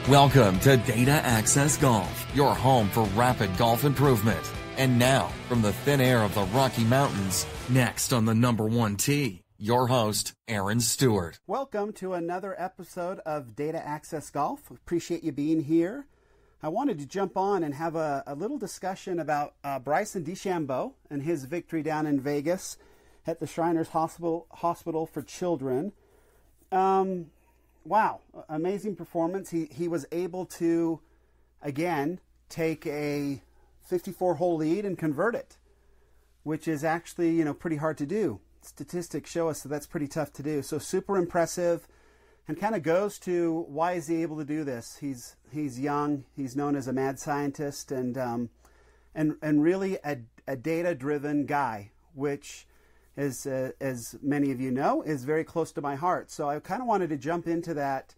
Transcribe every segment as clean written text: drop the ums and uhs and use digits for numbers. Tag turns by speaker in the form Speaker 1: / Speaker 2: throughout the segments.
Speaker 1: Welcome to Data Access Golf, your home for rapid golf improvement. And now, from the thin air of the Rocky Mountains, next on the number one tee, your host, Aaron Stewart.
Speaker 2: Welcome to another episode of Data Access Golf. Appreciate you being here. I wanted to jump on and have a little discussion about Bryson DeChambeau and his victory down in Vegas at the Shriners Hospital for Children. Wow, amazing performance. He was able to, again, take a 54-hole lead and convert it, which is actually, pretty hard to do. Statistics show us that that's pretty tough to do. So super impressive, and kind of goes to why is he able to do this? He's young. He's known as a mad scientist, and really a data-driven guy, which is, as many of you know, is very close to my heart. So I kind of wanted to jump into that.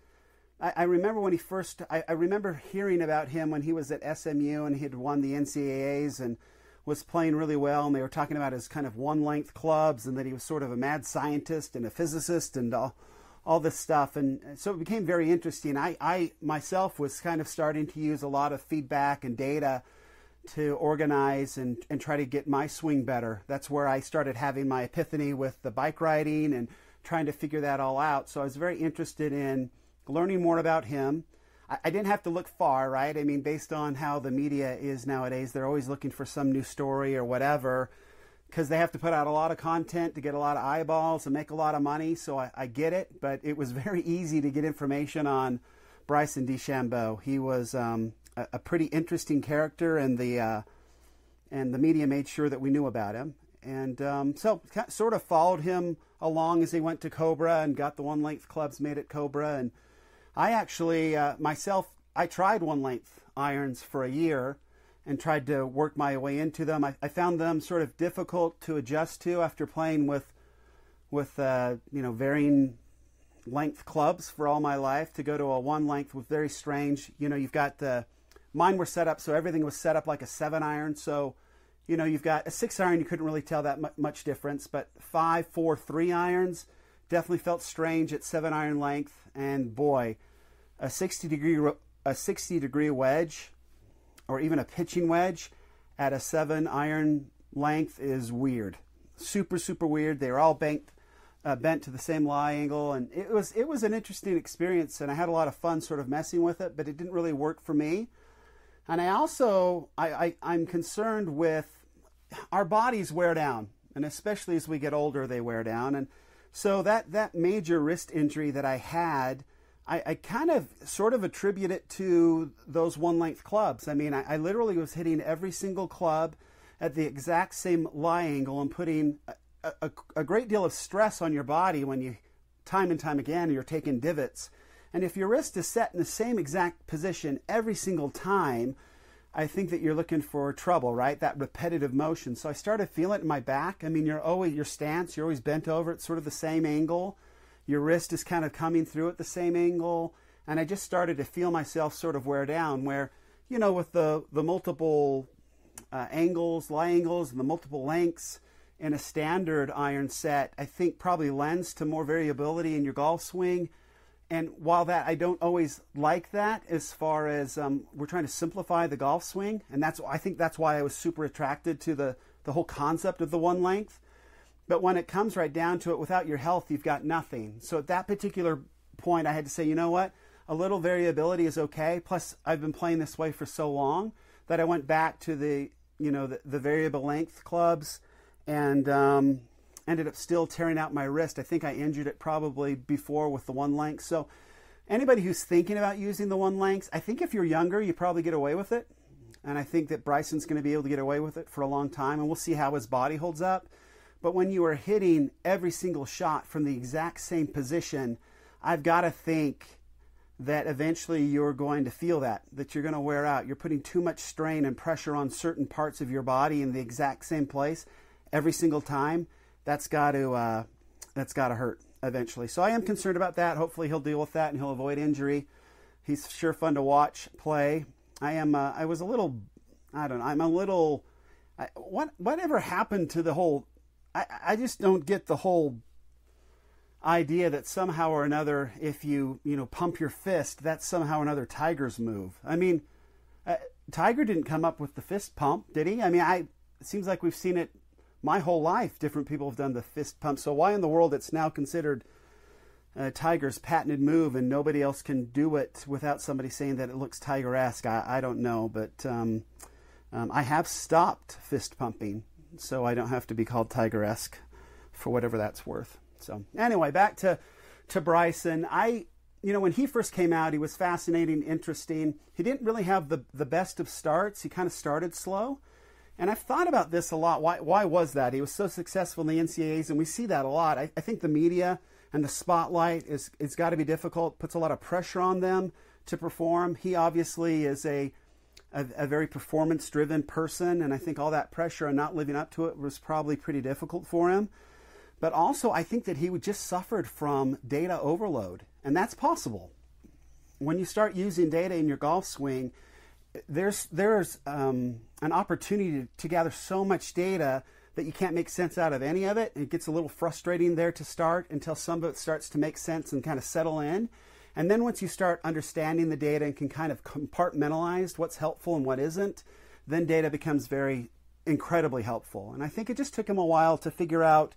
Speaker 2: I remember when I remember hearing about him when he was at SMU and he had won the NCAAs and was playing really well, and they were talking about his kind of one-length clubs and that he was sort of a mad scientist and a physicist and all this stuff. And so it became very interesting. I myself was kind of starting to use a lot of feedback and data to organize and try to get my swing better. That's where I started having my epiphany with the bike riding and trying to figure that all out. So I was very interested in learning more about him. I didn't have to look far, right? I mean, based on how the media is nowadays, they're always looking for some new story or whatever because they have to put out a lot of content to get a lot of eyeballs and make a lot of money. So I get it, but it was very easy to get information on Bryson DeChambeau. He was a pretty interesting character, and the media made sure that we knew about him. And so sort of followed him along as he went to Cobra and got the one-length clubs made at Cobra. And I actually, I tried one-length irons for a year and tried to work my way into them. I found them sort of difficult to adjust to after playing with varying length clubs for all my life. To go to a one-length was very strange. You've got mine were set up, so everything was set up like a 7-iron. So, you've got a 6-iron, you couldn't really tell that much difference. But 5, 4, 3 irons definitely felt strange at 7-iron length. And boy, a 60-degree wedge, or even a pitching wedge at a 7-iron length is weird. Super, super weird. They were all bent to the same lie angle, and it was an interesting experience, and I had a lot of fun sort of messing with it, but it didn't really work for me. And I also, I'm concerned with our bodies wear down, and especially as we get older, they wear down. And so that major wrist injury that I had, I kind of sort of attribute it to those one-length clubs. I mean, I literally was hitting every single club at the exact same lie angle and putting a great deal of stress on your body when you, time and time again, you're taking divots. And if your wrist is set in the same exact position every single time, I think that you're looking for trouble, right? That repetitive motion. So I started feeling it in my back. I mean, your stance, you're always bent over at sort of the same angle. Your wrist is kind of coming through at the same angle. And I just started to feel myself sort of wear down where, with the multiple angles, lie angles, and the multiple lengths in a standard iron set, I think probably lends to more variability in your golf swing. And while that, I don't always like that as far as we're trying to simplify the golf swing. And I think that's why I was super attracted to the whole concept of the one length. But when it comes right down to it, without your health, you've got nothing. So at that particular point, I had to say, you know what? A little variability is okay. Plus, I've been playing this way for so long that I went back to the variable length clubs and ended up still tearing out my wrist. I think I injured it probably before with the one length. So anybody who's thinking about using the one lengths, I think if you're younger, you probably get away with it. And I think that Bryson's going to be able to get away with it for a long time, and we'll see how his body holds up. But when you are hitting every single shot from the exact same position, I've got to think that eventually you're going to feel that you're going to wear out. You're putting too much strain and pressure on certain parts of your body in the exact same place every single time. That's got to hurt eventually. So I am concerned about that. Hopefully he'll deal with that and he'll avoid injury. He's sure fun to watch play. Whatever happened to the whole, I just don't get the whole idea that somehow or another, if you pump your fist, that's somehow or another Tiger's move. I mean, Tiger didn't come up with the fist pump, did he? I mean, it seems like we've seen it my whole life. Different people have done the fist pump. So why in the world it's now considered Tiger's patented move and nobody else can do it without somebody saying that it looks Tiger-esque? I don't know, but I have stopped fist pumping, so I don't have to be called Tiger-esque for whatever that's worth. So anyway, back to Bryson. When he first came out, he was fascinating, interesting. He didn't really have the best of starts. He kind of started slow. And I've thought about this a lot. Why was that? He was so successful in the NCAAs, and we see that a lot. I think the media and the spotlight it's got to be difficult, puts a lot of pressure on them to perform. He obviously is a very performance-driven person, and I think all that pressure and not living up to it was probably pretty difficult for him. But also, I think that he would just suffered from data overload, and that's possible. When you start using data in your golf swing, there's an opportunity to gather so much data that you can't make sense out of any of it. It gets a little frustrating there to start until some of it starts to make sense and kind of settle in. And then once you start understanding the data and can kind of compartmentalize what's helpful and what isn't, then data becomes very incredibly helpful. And I think it just took him a while to figure out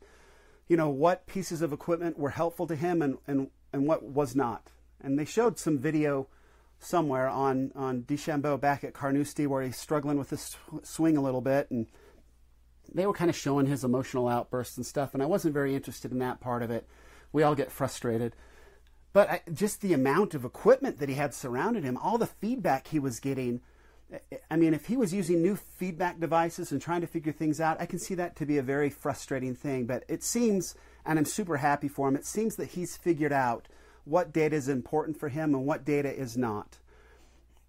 Speaker 2: what pieces of equipment were helpful to him and what was not. And they showed some video somewhere on DeChambeau back at Carnoustie where he's struggling with his swing a little bit, and they were kind of showing his emotional outbursts and stuff, and I wasn't very interested in that part of it. We all get frustrated. But just the amount of equipment that he had surrounded him, all the feedback he was getting, I mean, if he was using new feedback devices and trying to figure things out, I can see that to be a very frustrating thing. But it seems, and I'm super happy for him, it seems that he's figured out what data is important for him and what data is not.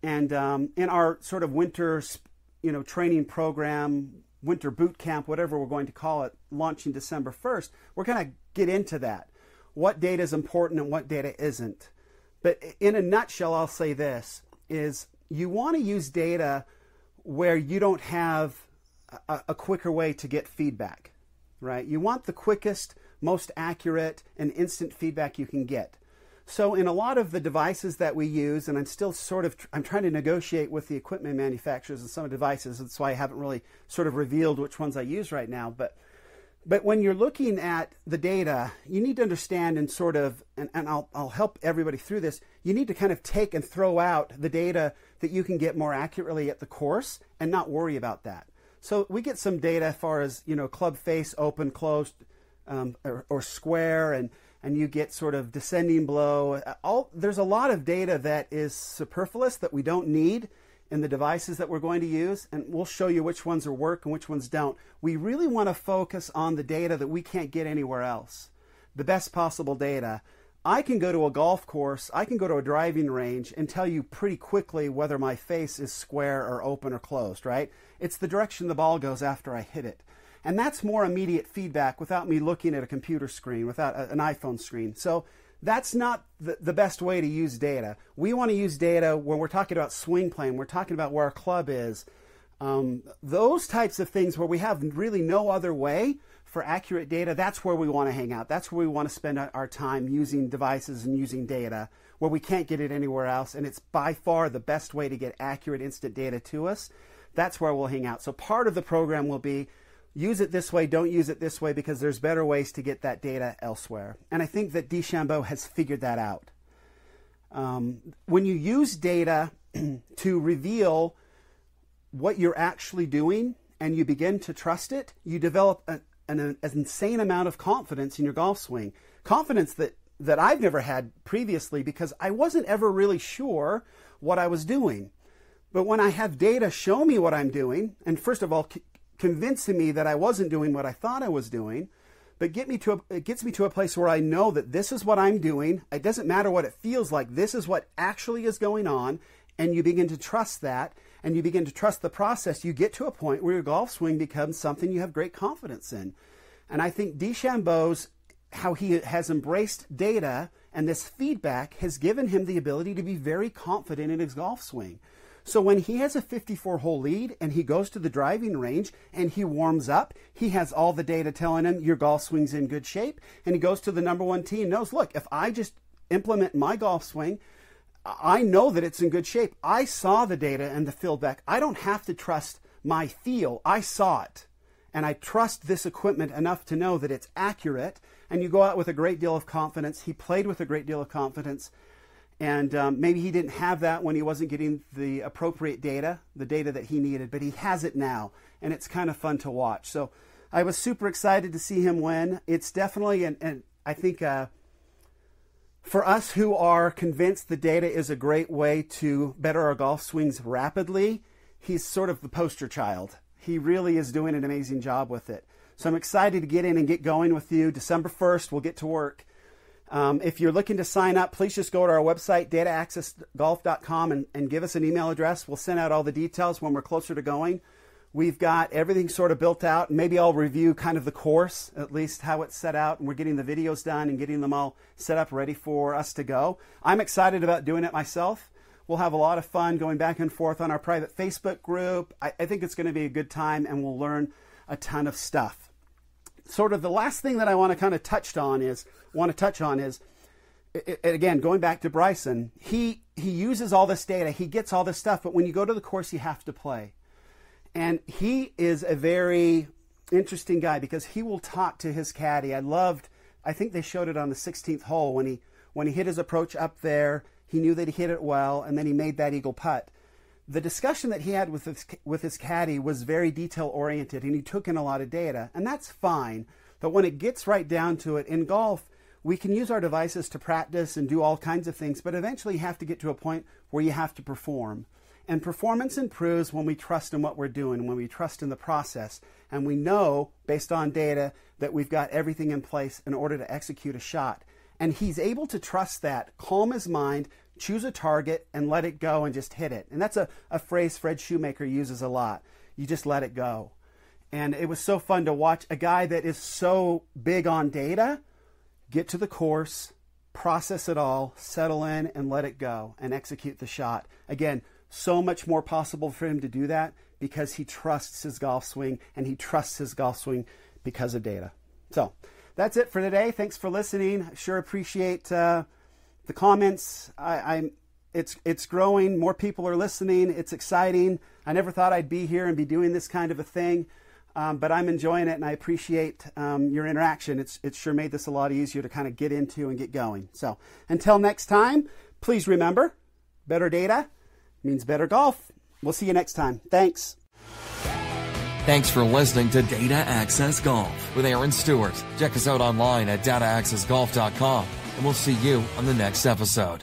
Speaker 2: And in our sort of winter, training program, winter boot camp, whatever we're going to call it, launching December 1st, we're going to get into that. What data is important and what data isn't. But in a nutshell, I'll say this, is you want to use data where you don't have a quicker way to get feedback, right? You want the quickest, most accurate, and instant feedback you can get. So in a lot of the devices that we use, and I'm trying to negotiate with the equipment manufacturers and some devices, that's why I haven't really sort of revealed which ones I use right now, but when you're looking at the data, you need to understand and sort of, and I'll help everybody through this, you need to kind of take and throw out the data that you can get more accurately at the course and not worry about that. So we get some data as far as, club face, open, closed, or square, and you get sort of descending blow. There's a lot of data that is superfluous that we don't need in the devices that we're going to use, and we'll show you which ones work and which ones don't. We really want to focus on the data that we can't get anywhere else, the best possible data. I can go to a golf course, I can go to a driving range and tell you pretty quickly whether my face is square or open or closed, right? It's the direction the ball goes after I hit it. And that's more immediate feedback without me looking at a computer screen, without an iPhone screen. So that's not the best way to use data. We want to use data when we're talking about swing plane, we're talking about where our club is. Those types of things where we have really no other way for accurate data, that's where we want to hang out. That's where we want to spend our time using devices and using data where we can't get it anywhere else. And it's by far the best way to get accurate instant data to us. That's where we'll hang out. So part of the program will be use it this way, don't use it this way, because there's better ways to get that data elsewhere. And I think that DeChambeau has figured that out. When you use data to reveal what you're actually doing and you begin to trust it, you develop an insane amount of confidence in your golf swing. Confidence that I've never had previously because I wasn't ever really sure what I was doing. But when I have data show me what I'm doing, and first of all, convincing me that I wasn't doing what I thought I was doing, but it gets me to a place where I know that this is what I'm doing. It doesn't matter what it feels like. This is what actually is going on, and you begin to trust that, and you begin to trust the process. You get to a point where your golf swing becomes something you have great confidence in. And I think DeChambeau's, how he has embraced data and this feedback has given him the ability to be very confident in his golf swing. So when he has a 54-hole lead and he goes to the driving range and he warms up, he has all the data telling him your golf swing's in good shape. And he goes to the number one tee and knows, look, if I just implement my golf swing, I know that it's in good shape. I saw the data and the feedback. I don't have to trust my feel. I saw it. And I trust this equipment enough to know that it's accurate. And you go out with a great deal of confidence. He played with a great deal of confidence. And maybe he didn't have that when he wasn't getting the appropriate data, the data that he needed, but he has it now, and it's kind of fun to watch. So I was super excited to see him win. It's definitely, and I think for us who are convinced the data is a great way to better our golf swings rapidly, he's sort of the poster child. He really is doing an amazing job with it. So I'm excited to get in and get going with you. December 1st, we'll get to work. If you're looking to sign up, please just go to our website, dataaccessgolf.com, and give us an email address. We'll send out all the details when we're closer to going. We've got everything sort of built out. Maybe I'll review kind of the course, at least how it's set out, and we're getting the videos done and getting them all set up ready for us to go. I'm excited about doing it myself. We'll have a lot of fun going back and forth on our private Facebook group. I think it's going to be a good time, and we'll learn a ton of stuff. Sort of the last thing that I want to kind of touch on is, again, going back to Bryson, he uses all this data, he gets all this stuff, but when you go to the course, you have to play. And he is a very interesting guy because he will talk to his caddy. I think they showed it on the 16th hole when he hit his approach up there, he knew that he hit it well, and then he made that eagle putt. The discussion that he had with his caddy was very detail-oriented, and he took in a lot of data, and that's fine. But when it gets right down to it, in golf, we can use our devices to practice and do all kinds of things, but eventually you have to get to a point where you have to perform. And performance improves when we trust in what we're doing, when we trust in the process, and we know, based on data, that we've got everything in place in order to execute a shot. And he's able to trust that, calm his mind, choose a target, and let it go and just hit it. And that's a phrase Fred Shoemaker uses a lot. You just let it go. And it was so fun to watch a guy that is so big on data get to the course, process it all, settle in, and let it go, and execute the shot. Again, so much more possible for him to do that because he trusts his golf swing, and he trusts his golf swing because of data. So that's it for today. Thanks for listening. I sure appreciate the comments. It's growing. More people are listening. It's exciting. I never thought I'd be here and be doing this kind of a thing, but I'm enjoying it, and I appreciate your interaction. It's sure made this a lot easier to kind of get into and get going. So until next time, please remember, better data means better golf. We'll see you next time. Thanks.
Speaker 1: Thanks for listening to Data Access Golf with Aaron Stewart. Check us out online at dataaccessgolf.com, and we'll see you on the next episode.